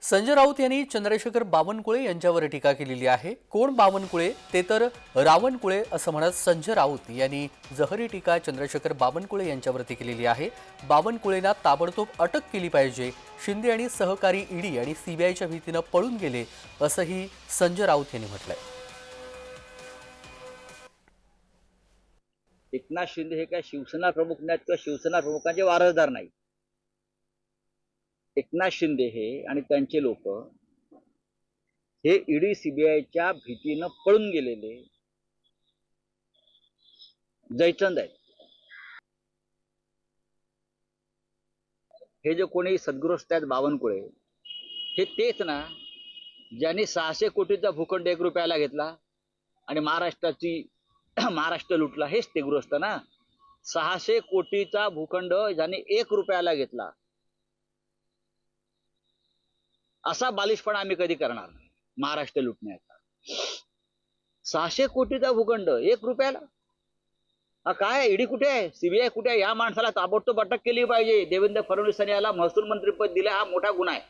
संजय राऊत यांनी चंद्रशेखर बावनकुळे यांच्यावर टीका केलेली आहे। कोण बावनकुळे? ते तर रावणकुळे असं म्हणत संजय राऊत यांनी जहरी टीका चंद्रशेखर बावनकुळे यांच्यावरती केलेली आहे। बावनकुळेंना ताबडतोब अटक केली पाहिजे। शिंदे आणि सहकारी ईडी आणि सीबीआयच्या भीतीने पळून गेले असंही संजय राऊत यांनी म्हटलंय। एकनाथ शिंदे हे काय शिवसेना प्रमुख नाहीत किंवा शिवसेना प्रमुखांचे वारसदार नाही। एकनाथ शिंदे हे आणि त्यांचे लोक हे ईडी सीबीआयच्या भीतीनं पळून गेलेले जयचंद आहेत। हे जे कोणी सद्गृहस्थ आहेत बावनकुळे हे तेच ना ज्यांनी 600 कोटीचा भूखंड 1 रुपयाला घेतला आणि महाराष्ट्र लुटला। हेच ते गृहस्थ ना। 600 कोटीचा भूखंड ज्यांनी 1 रुपयाला घेतला असा बालिशपणा आम्ही कधी करणार नाही महाराष्ट्र लुटण्याचा। 600 कोटीचा भूखंड 1 रुपयाला। हा काय ईडी कुठे आहे? सीबीआय कुठे आहे? या माणसाला ताबडतोब अटक केली पाहिजे। देवेंद्र फडणवीस यांनी याला महसूल मंत्रीपद दिलं हा मोठा गुन्हा आहे।